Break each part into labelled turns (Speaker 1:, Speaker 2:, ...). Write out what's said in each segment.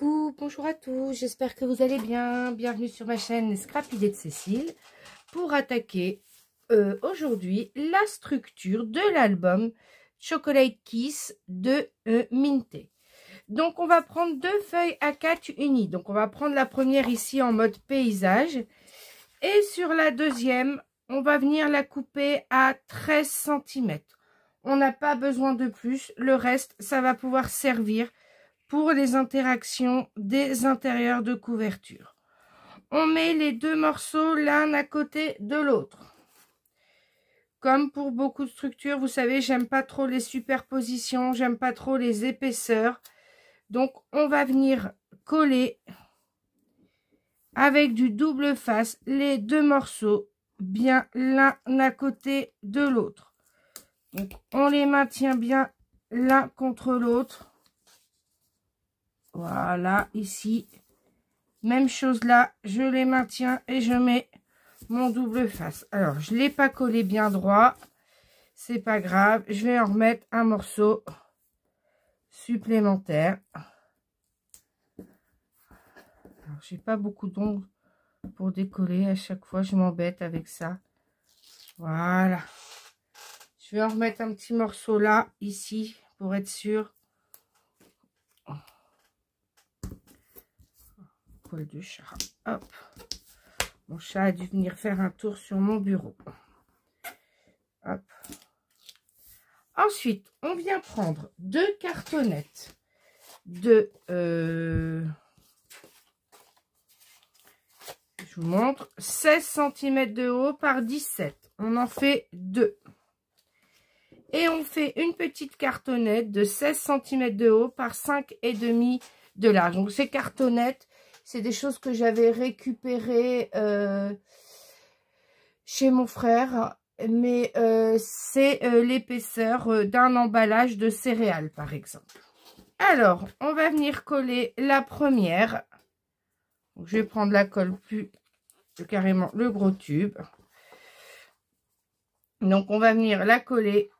Speaker 1: Coucou, bonjour à tous, j'espère que vous allez bien. Bienvenue sur ma chaîne Scrap Idées de Cécile pour attaquer aujourd'hui la structure de l'album Chocolate Kiss de Minté. Donc on va prendre deux feuilles A4 unies. Donc on va prendre la première ici en mode paysage et sur la deuxième on va venir la couper à 13 cm. On n'a pas besoin de plus, le reste ça va pouvoir servir pour les interactions des intérieurs de couverture. On met les deux morceaux l'un à côté de l'autre. Comme pour beaucoup de structures, vous savez, j'aime pas trop les superpositions, j'aime pas trop les épaisseurs. Donc, on va venir coller avec du double face les deux morceaux bien l'un à côté de l'autre. Donc, on les maintient bien l'un contre l'autre. Voilà, ici, même chose là, je les maintiens et je mets mon double face. Alors, je ne l'ai pas collé bien droit, c'est pas grave, je vais en remettre un morceau supplémentaire. Alors, j'ai pas beaucoup d'ongles pour décoller, à chaque fois je m'embête avec ça. Voilà, je vais en remettre un petit morceau là, ici, pour être sûr. Du chat. Hop. Mon chat a dû venir faire un tour sur mon bureau. Hop. Ensuite, on vient prendre deux cartonnettes de... je vous montre. 16 cm de haut par 17. On en fait deux. Et on fait une petite cartonnette de 16 cm de haut par 5,5 de large. Donc, ces cartonnettes, c'est des choses que j'avais récupérées chez mon frère, mais c'est l'épaisseur d'un emballage de céréales, par exemple. Alors, on va venir coller la première. Donc, je vais prendre la colle plus carrément le gros tube. Donc, on va venir la coller.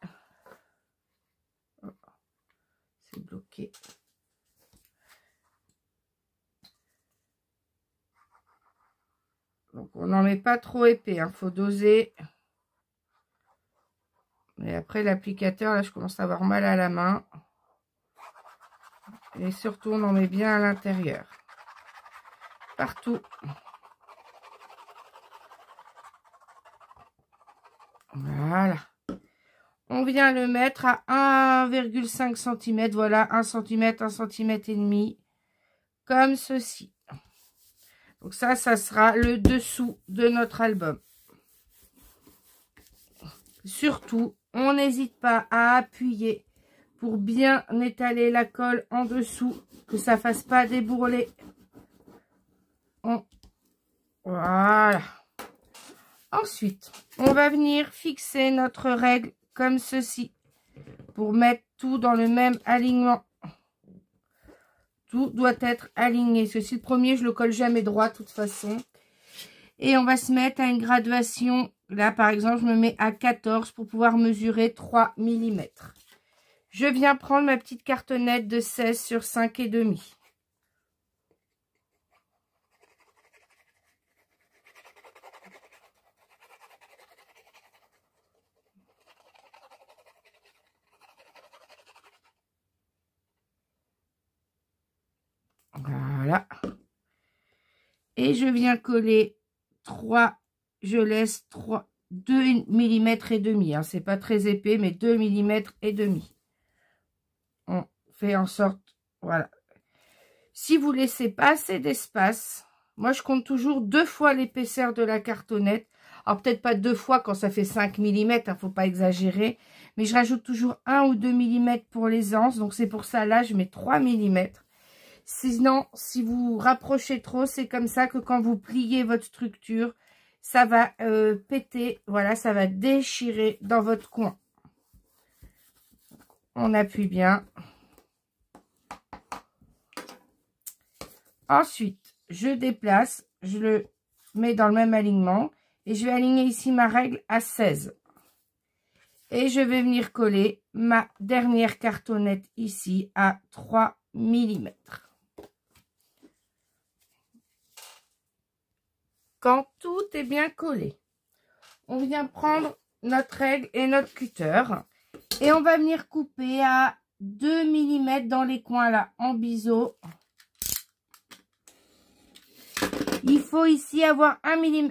Speaker 1: C'est bloqué. Donc, on n'en met pas trop épais, hein, faut doser. Et après, l'applicateur, là, je commence à avoir mal à la main. Et surtout, on en met bien à l'intérieur. Partout. Voilà. On vient le mettre à 1,5 cm. Voilà, 1 cm, 1 cm et demi. Comme ceci. Donc ça sera le dessous de notre album. Surtout, on n'hésite pas à appuyer pour bien étaler la colle en dessous, que ça ne fasse pas débourler. Voilà. Ensuite, on va venir fixer notre règle comme ceci, pour mettre tout dans le même alignement. Tout doit être aligné. Ceci, le premier, je le colle jamais droit de toute façon. Et on va se mettre à une graduation. Là, par exemple, je me mets à 14 pour pouvoir mesurer 3 mm. Je viens prendre ma petite cartonnette de 16 sur 5,5. Voilà. Et je viens coller 3, je laisse 2 mm et demi. Hein, c'est pas très épais, mais 2 mm et demi. On fait en sorte, voilà. Si vous laissez pas assez d'espace, moi je compte toujours 2 fois l'épaisseur de la cartonnette. Alors peut-être pas 2 fois quand ça fait 5 mm, hein, faut pas exagérer. Mais je rajoute toujours 1 ou 2 mm pour les anses. Donc c'est pour ça, là, je mets 3 mm. Sinon, si vous rapprochez trop, c'est comme ça que quand vous pliez votre structure, ça va péter. Voilà, ça va déchirer dans votre coin. On appuie bien. Ensuite, je déplace, je le mets dans le même alignement et je vais aligner ici ma règle à 16. Et je vais venir coller ma dernière cartonnette ici à 3 mm. quand tout est bien collé, on vient prendre notre règle et notre cutter et on va venir couper à 2 mm dans les coins là, en biseau. Il faut ici avoir 2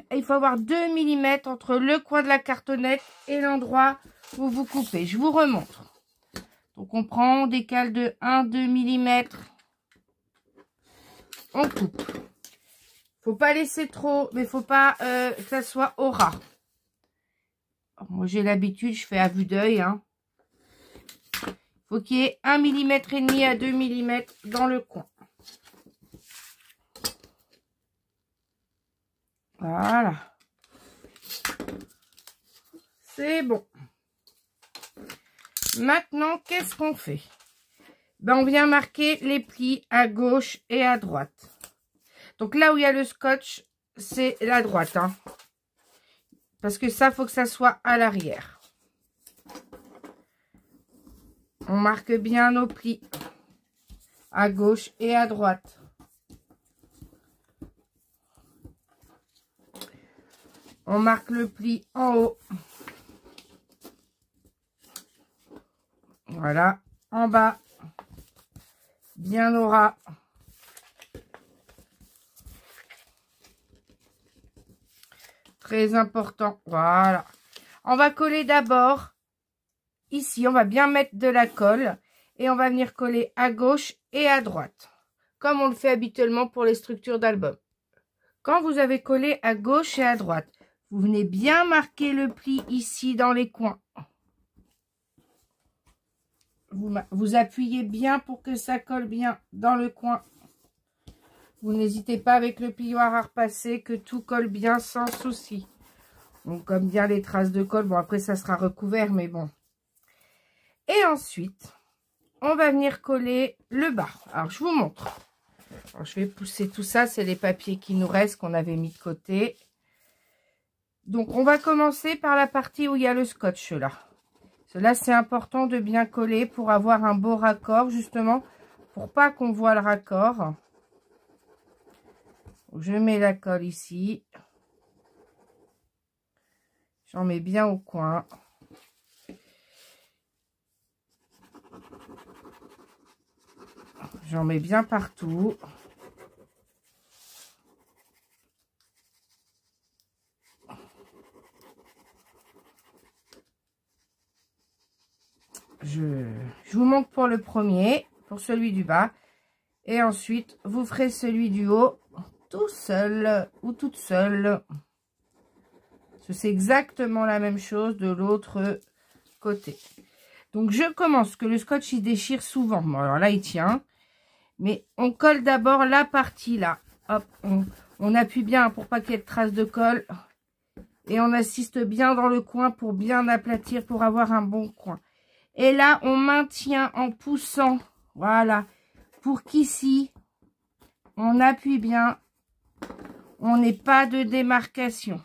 Speaker 1: mm entre le coin de la cartonnette et l'endroit où vous coupez. Je vous remontre. Donc on prend, on décale de 1-2 mm. On coupe. Faut pas laisser trop, mais faut pas que ça soit au ras. Moi j'ai l'habitude, je fais à vue d'œil. Hein. Faut qu'il y ait 1,5 mm à 2 mm dans le coin. Voilà. C'est bon. Maintenant, qu'est-ce qu'on fait? Ben, on vient marquer les plis à gauche et à droite. Donc là où il y a le scotch, c'est la droite. Hein. Parce que ça, faut que ça soit à l'arrière. On marque bien nos plis à gauche et à droite. On marque le pli en haut. Voilà. En bas. Bien au ras. Très important. Voilà. On va coller d'abord ici. On va bien mettre de la colle. Et on va venir coller à gauche et à droite. Comme on le fait habituellement pour les structures d'album. Quand vous avez collé à gauche et à droite, vous venez bien marquer le pli ici dans les coins. Vous appuyez bien pour que ça colle bien dans le coin. Vous n'hésitez pas avec le plioir à repasser, que tout colle bien sans souci. Donc comme bien les traces de colle, bon après ça sera recouvert, mais bon. Et ensuite, on va venir coller le bas. Alors je vous montre. Alors, je vais pousser tout ça, c'est les papiers qui nous restent, qu'on avait mis de côté. Donc on va commencer par la partie où il y a le scotch là. Cela c'est important de bien coller pour avoir un beau raccord, justement, pour pas qu'on voit le raccord. Je mets la colle ici. J'en mets bien au coin. J'en mets bien partout. Je vous montre pour le premier, pour celui du bas. Et ensuite, vous ferez celui du haut tout seul ou toute seule. C'est exactement la même chose de l'autre côté. Donc, je commence, que le scotch, il déchire souvent. Bon, alors là, il tient. Mais on colle d'abord la partie là. Hop, on appuie bien pour pas qu'il y ait de traces de colle. Et on assiste bien dans le coin pour bien aplatir, pour avoir un bon coin. Et là, on maintient en poussant. Voilà. Pour qu'ici, on appuie bien. On n'ait pas de démarcation.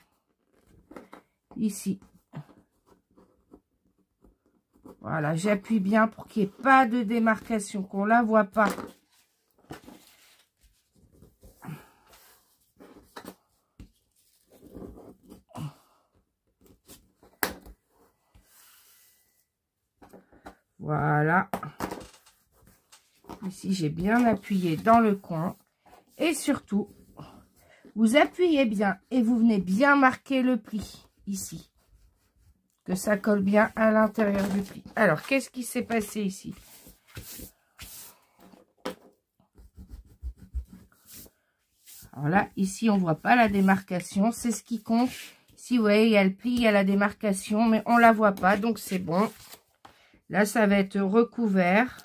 Speaker 1: Ici. Voilà, j'appuie bien pour qu'il n'y ait pas de démarcation, qu'on ne la voit pas. Voilà. Ici, j'ai bien appuyé dans le coin. Et surtout, vous appuyez bien et vous venez bien marquer le pli ici. Que ça colle bien à l'intérieur du pli. Alors, qu'est-ce qui s'est passé ici? Alors là, ici, on voit pas la démarcation. C'est ce qui compte. Si vous voyez, il y a le pli, il y a la démarcation, mais on la voit pas, donc c'est bon. Là, ça va être recouvert.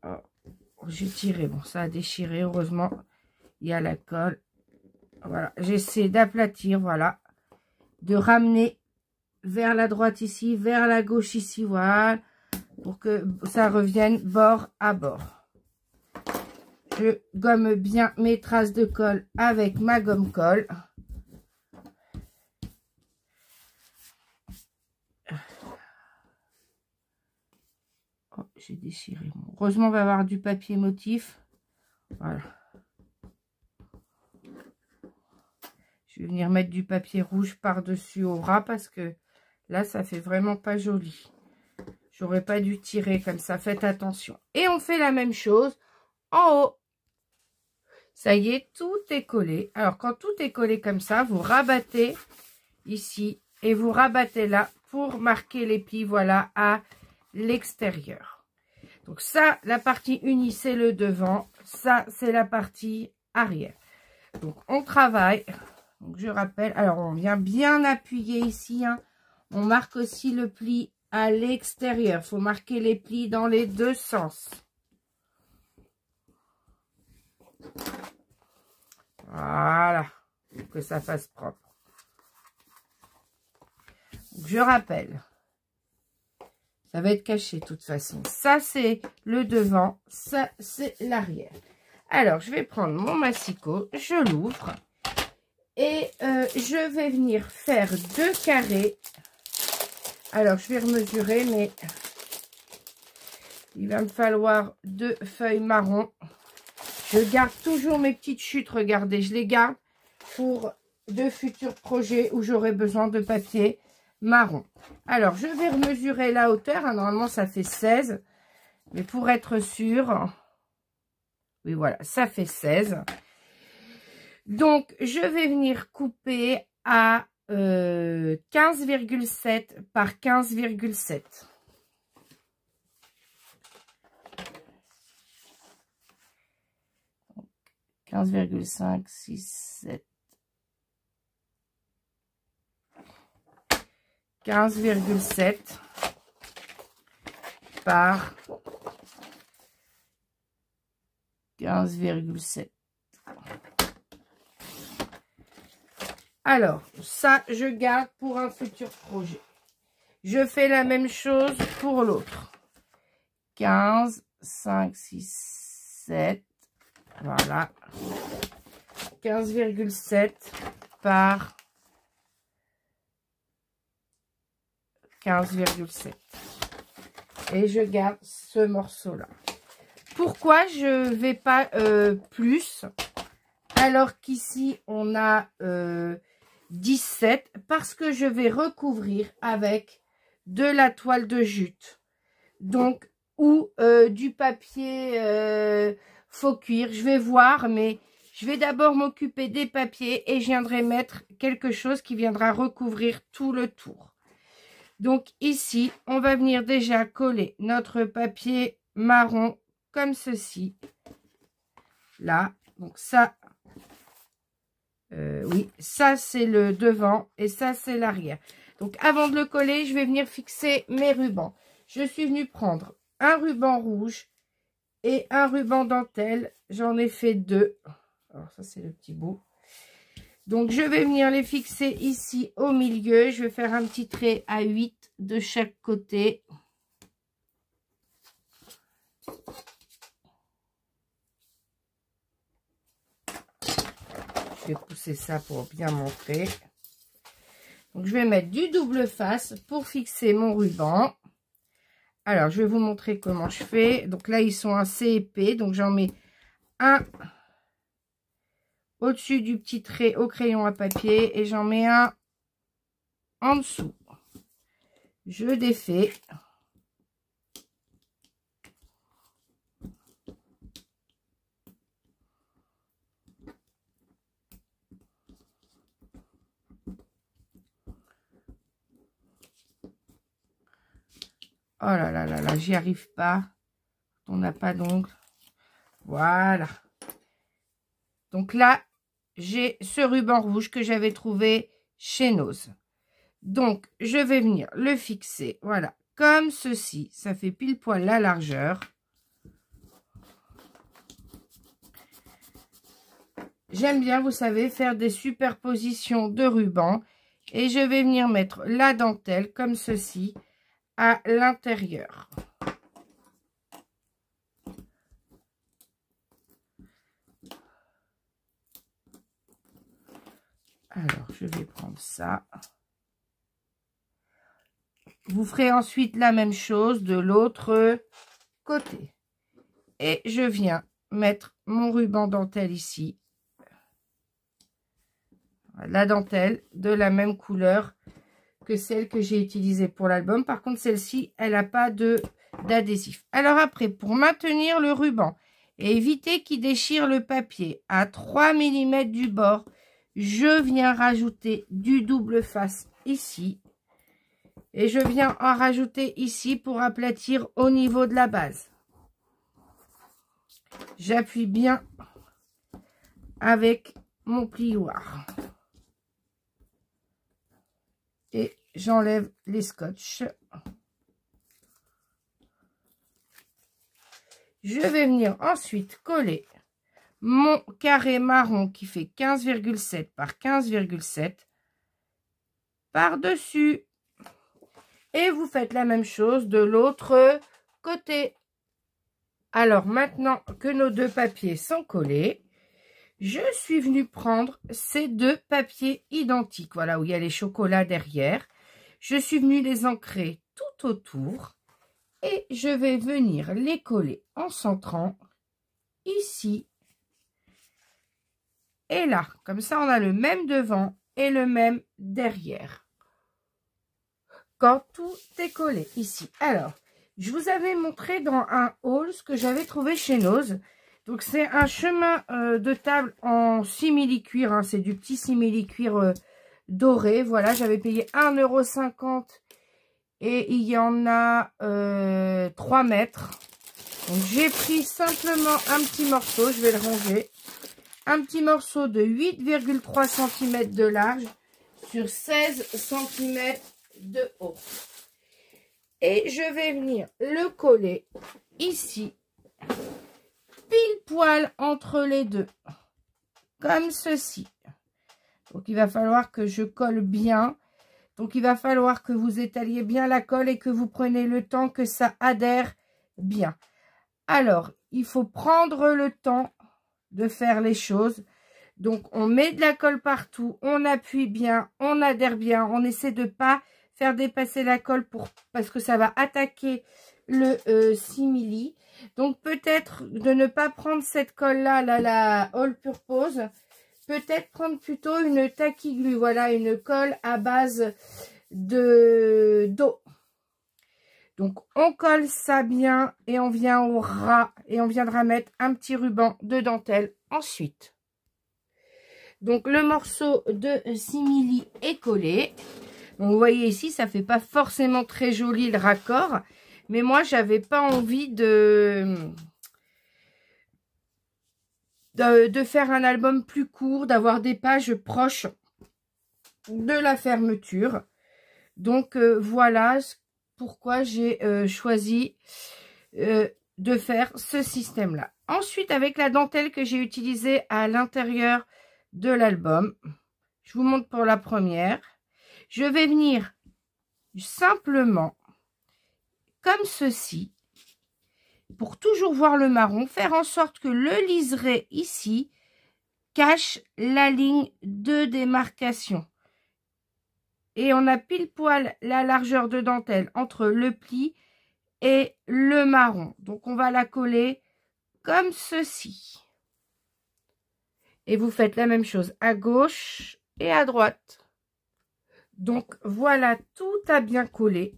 Speaker 1: Oh, j'ai tiré. Bon, ça a déchiré. Heureusement, il y a la colle. Voilà. J'essaie d'aplatir, voilà. De ramener vers la droite ici, vers la gauche ici, voilà. Pour que ça revienne bord à bord. Je gomme bien mes traces de colle avec ma gomme colle. Oh, j'ai déchiré. Heureusement, on va avoir du papier motif. Voilà. Je vais venir mettre du papier rouge par-dessus au ras parce que là, ça fait vraiment pas joli. J'aurais pas dû tirer comme ça, faites attention. Et on fait la même chose en haut. Ça y est, tout est collé. Alors, quand tout est collé comme ça, vous rabattez ici et vous rabattez là pour marquer les plis, voilà, à l'extérieur. Donc ça, la partie unie, c'est le devant. Ça, c'est la partie arrière. Donc, on travaille. Donc, je rappelle. Alors, on vient bien appuyer ici. Hein. On marque aussi le pli à l'extérieur. Il faut marquer les plis dans les deux sens. Voilà. Pour que ça fasse propre. Donc, je rappelle. Ça va être caché de toute façon. Ça, c'est le devant. Ça, c'est l'arrière. Alors, je vais prendre mon massicot. Je l'ouvre. Et je vais venir faire 2 carrés. Alors, je vais remesurer, mais il va me falloir 2 feuilles marron. Je garde toujours mes petites chutes. Regardez, je les garde pour de futurs projets où j'aurai besoin de papier marron. Alors, je vais remesurer la hauteur. Hein, normalement, ça fait 16. Mais pour être sûr... Oui, voilà, ça fait 16. Donc, je vais venir couper à 15,7 par 15,7. Donc, 15,5, 6, 7. 15,7 par 15,7. Alors, ça, je garde pour un futur projet. Je fais la même chose pour l'autre. 15, 5, 6, 7. Voilà. 15,7 par 15,7. Et je garde ce morceau-là. Pourquoi je ne vais pas plus alors qu'ici on a 17? Parce que je vais recouvrir avec de la toile de jute. Donc, ou du papier faux cuir. Je vais voir, mais je vais d'abord m'occuper des papiers et je viendrai mettre quelque chose qui viendra recouvrir tout le tour. Donc ici, on va venir déjà coller notre papier marron comme ceci. Là, donc ça, oui, ça c'est le devant et ça c'est l'arrière. Donc avant de le coller, je vais venir fixer mes rubans. Je suis venue prendre un ruban rouge et un ruban dentelle. J'en ai fait 2. Alors ça c'est le petit bout. Donc, je vais venir les fixer ici au milieu. Je vais faire un petit trait à 8 de chaque côté. Je vais pousser ça pour bien montrer. Donc, je vais mettre du double face pour fixer mon ruban. Alors, je vais vous montrer comment je fais. Donc là, ils sont assez épais. Donc, j'en mets un au-dessus du petit trait au crayon à papier et j'en mets un en dessous. Je défais. Oh là là là là, j'y arrive pas. On n'a pas d'ongles. Voilà. Donc là, j'ai ce ruban rouge que j'avais trouvé chez Nose. Donc, je vais venir le fixer, voilà, comme ceci. Ça fait pile poil la largeur. J'aime bien, vous savez, faire des superpositions de rubans. Et je vais venir mettre la dentelle, comme ceci, à l'intérieur. Alors, je vais prendre ça. Vous ferez ensuite la même chose de l'autre côté. Et je viens mettre mon ruban dentelle ici. la dentelle de la même couleur que celle que j'ai utilisée pour l'album. Par contre, celle-ci, elle n'a pas d'adhésif. Alors après, pour maintenir le ruban et éviter qu'il déchire le papier à 3 mm du bord, je viens rajouter du double face ici. Et je viens en rajouter ici pour aplatir au niveau de la base. J'appuie bien avec mon plioir. Et j'enlève les scotch. Je vais venir ensuite coller mon carré marron qui fait 15,7 par 15,7 par-dessus. Et vous faites la même chose de l'autre côté. Alors maintenant que nos deux papiers sont collés, je suis venue prendre ces deux papiers identiques. Voilà, où il y a les chocolats derrière. Je suis venue les ancrer tout autour. Et je vais venir les coller en centrant ici et là. Comme ça, on a le même devant et le même derrière. Quand tout est collé ici. Alors, je vous avais montré dans un haul ce que j'avais trouvé chez Nose. Donc, c'est un chemin de table en simili-cuir. Hein, c'est du petit simili-cuir doré. Voilà, j'avais payé 1,50 € et il y en a 3 mètres. Donc, j'ai pris simplement un petit morceau. Je vais le ranger. Un petit morceau de 8,3 cm de large sur 16 cm de haut. Et je vais venir le coller ici, pile poil entre les deux, comme ceci. Donc il va falloir que je colle bien. Donc il va falloir que vous étaliez bien la colle et que vous preniez le temps que ça adhère bien. Alors, il faut prendre le temps de faire les choses. Donc on met de la colle partout, on appuie bien, on adhère bien, on essaie de pas faire dépasser la colle parce que ça va attaquer le simili. Donc peut-être de ne pas prendre cette colle là, la All Purpose, peut-être prendre plutôt une Tacky Glue, voilà, une colle à base d'eau. Donc on colle ça bien et on vient au ras et on viendra mettre un petit ruban de dentelle ensuite. Donc le morceau de simili est collé. Donc, vous voyez ici, ça fait pas forcément très joli le raccord. Mais moi, j'avais pas envie de faire un album plus court, d'avoir des pages proches de la fermeture. Donc voilà pourquoi j'ai choisi de faire ce système-là. Ensuite, avec la dentelle que j'ai utilisée à l'intérieur de l'album, je vous montre pour la première. Je vais venir simplement, comme ceci, pour toujours voir le marron, faire en sorte que le liseré ici cache la ligne de démarcation. Et on a pile poil la largeur de dentelle entre le pli et le marron. Donc on va la coller comme ceci. Et vous faites la même chose à gauche et à droite. Donc voilà, tout a bien collé.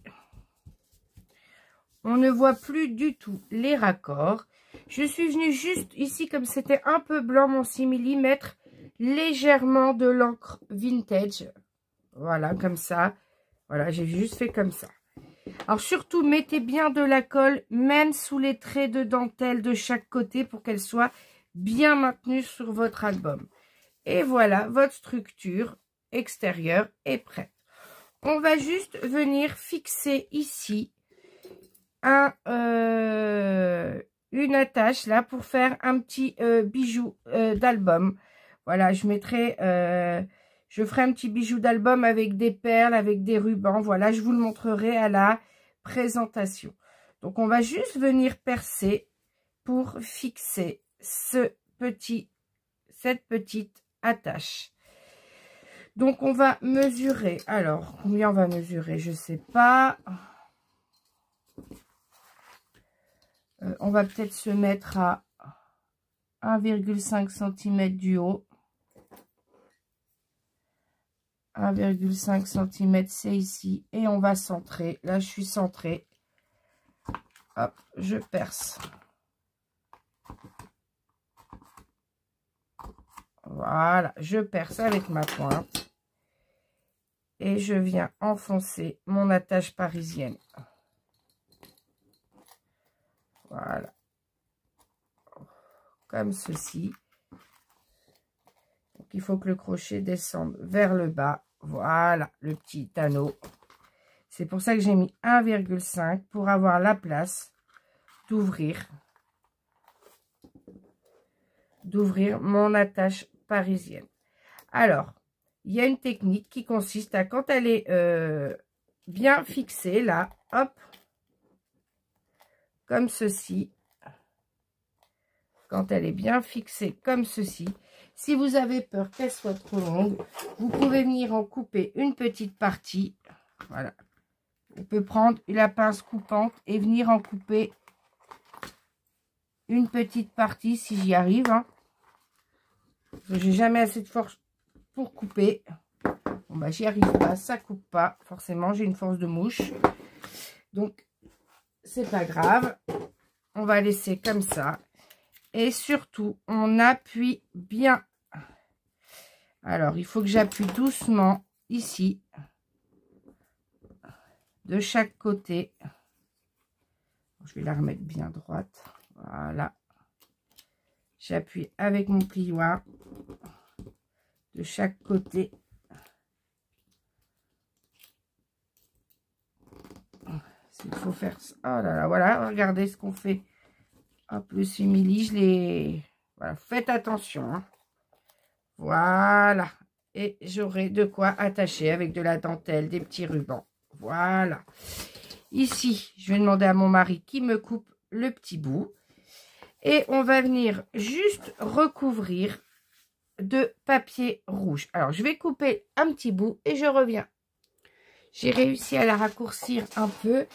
Speaker 1: On ne voit plus du tout les raccords. Je suis venue juste ici, comme c'était un peu blanc mon simili, mettre légèrement de l'encre vintage. Voilà, comme ça. Voilà, j'ai juste fait comme ça. Alors surtout, mettez bien de la colle, même sous les traits de dentelle de chaque côté, pour qu'elle soit bien maintenue sur votre album. Et voilà, votre structure extérieure est prête. On va juste venir fixer ici une attache là pour faire un petit bijou d'album. Voilà, je ferai un petit bijou d'album avec des perles, avec des rubans. Voilà, je vous le montrerai à la présentation. Donc on va juste venir percer pour fixer cette petite attache. Donc on va mesurer. Alors combien on va mesurer, je sais pas. On va peut-être se mettre à 1,5 cm du haut. 1,5 cm, c'est ici. Et on va centrer. Là, je suis centrée. Hop, je perce. Voilà, je perce avec ma pointe. Et je viens enfoncer mon attache parisienne. Voilà. Comme ceci. Donc, il faut que le crochet descende vers le bas. Voilà, le petit anneau. C'est pour ça que j'ai mis 1,5 pour avoir la place d'ouvrir mon attache parisienne. Alors, il y a une technique qui consiste à, quand elle est bien fixée, là, hop, comme ceci. Quand elle est bien fixée comme ceci, si vous avez peur qu'elle soit trop longue, vous pouvez venir en couper une petite partie. Voilà. On peut prendre la pince coupante et venir en couper une petite partie si j'y arrive. Hein. J'ai jamais assez de force pour couper. Bon, bah, j'y arrive pas, ça coupe pas. Forcément, j'ai une force de mouche. Donc, c'est pas grave. On va laisser comme ça. Et surtout, on appuie bien. Alors, il faut que j'appuie doucement ici. De chaque côté. Je vais la remettre bien droite. Voilà. J'appuie avec mon plioir. De chaque côté. Il faut faire ça. Oh là là, voilà. Regardez ce qu'on fait. Hop, le simili, je l'ai... Voilà, faites attention. Hein. Voilà. Et j'aurai de quoi attacher avec de la dentelle, des petits rubans. Voilà. Ici, je vais demander à mon mari qui me coupe le petit bout. Et on va venir juste recouvrir de papier rouge. Alors, je vais couper un petit bout et je reviens. J'ai réussi à la raccourcir un peu.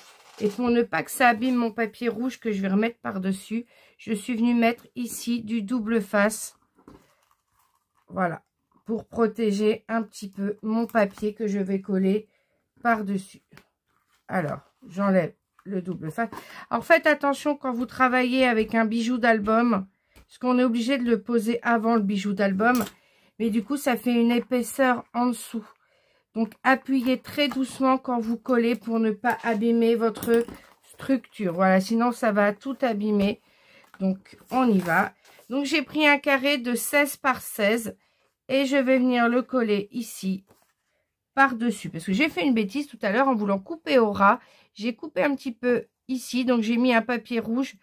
Speaker 1: Et pour ne pas que ça abîme mon papier rouge que je vais remettre par-dessus, je suis venue mettre ici du double face. Voilà. Pour protéger un petit peu mon papier que je vais coller par-dessus. Alors, j'enlève le double face. Alors, faites attention quand vous travaillez avec un bijou d'album, parce qu'on est obligé de le poser avant le bijou d'album. Mais du coup, ça fait une épaisseur en dessous. Donc, appuyez très doucement quand vous collez pour ne pas abîmer votre structure. Voilà, sinon ça va tout abîmer. Donc, on y va. Donc, j'ai pris un carré de 16 par 16 et je vais venir le coller ici par-dessus. Parce que j'ai fait une bêtise tout à l'heure en voulant couper au ras. J'ai coupé un petit peu ici. Donc, j'ai mis un papier rouge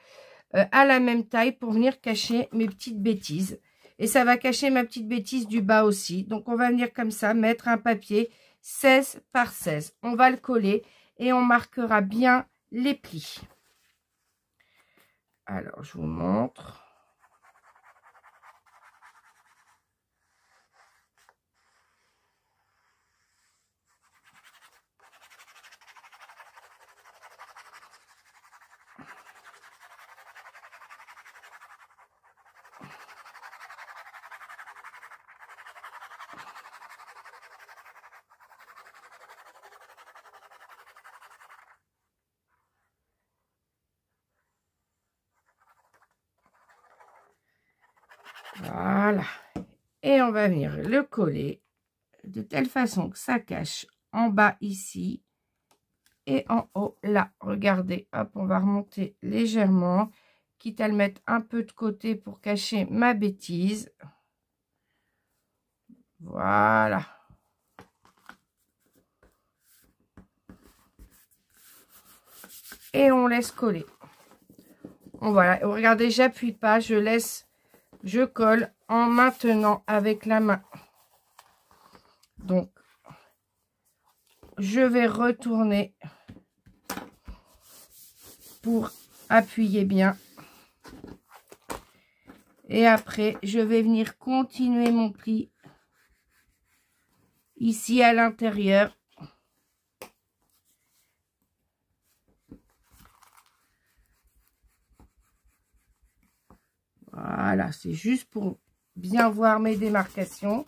Speaker 1: à la même taille pour venir cacher mes petites bêtises. Et ça va cacher ma petite bêtise du bas aussi. Donc, on va venir comme ça, mettre un papier 16 par 16. On va le coller et on marquera bien les plis. Alors, je vous montre. Voilà. Et on va venir le coller de telle façon que ça cache en bas ici et en haut là. Regardez, hop, on va remonter légèrement, quitte à le mettre un peu de côté pour cacher ma bêtise. Voilà. Et on laisse coller. Voilà, regardez, j'appuie pas, je laisse, je colle en maintenant avec la main. Donc, je vais retourner pour appuyer bien. Et après, je vais venir continuer mon pli ici à l'intérieur. Voilà, c'est juste pour bien voir mes démarcations.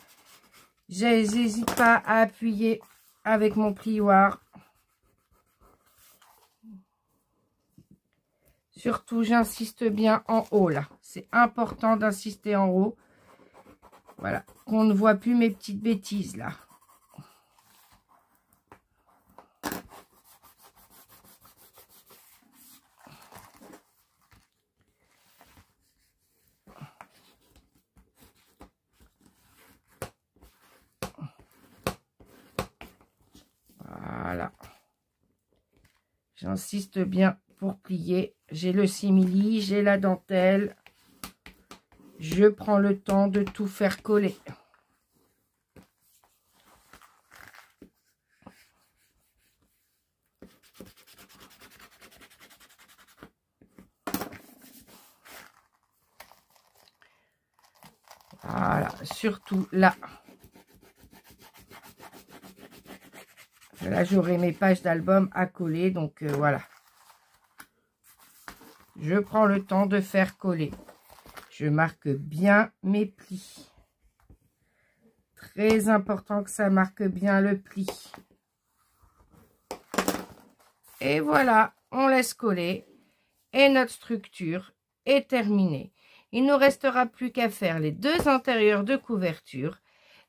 Speaker 1: J'hésite pas à appuyer avec mon plioir. Surtout, j'insiste bien en haut, là. C'est important d'insister en haut. Voilà, qu'on ne voit plus mes petites bêtises, là. Voilà. J'insiste bien pour plier. J'ai le simili, j'ai la dentelle. Je prends le temps de tout faire coller. Voilà, surtout là. Là, j'aurai mes pages d'album à coller, donc voilà. Je prends le temps de faire coller. Je marque bien mes plis. Très important que ça marque bien le pli. Et voilà, on laisse coller. Et notre structure est terminée. Il ne nous restera plus qu'à faire les deux intérieurs de couverture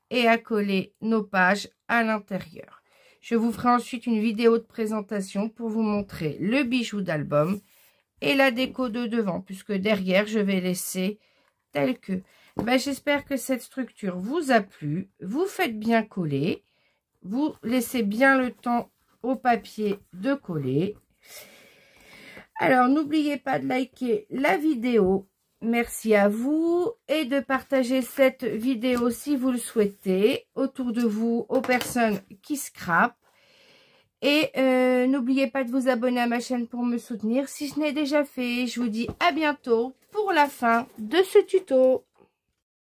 Speaker 1: et à coller nos pages à l'intérieur. Je vous ferai ensuite une vidéo de présentation pour vous montrer le bijou d'album et la déco de devant, puisque derrière, je vais laisser tel que. J'espère que cette structure vous a plu. Vous faites bien coller. Vous laissez bien le temps au papier de coller. Alors, n'oubliez pas de liker la vidéo. Merci à vous et de partager cette vidéo si vous le souhaitez autour de vous, aux personnes qui scrapent. Et n'oubliez pas de vous abonner à ma chaîne pour me soutenir si ce n'est déjà fait. Je vous dis à bientôt pour la fin de ce tuto.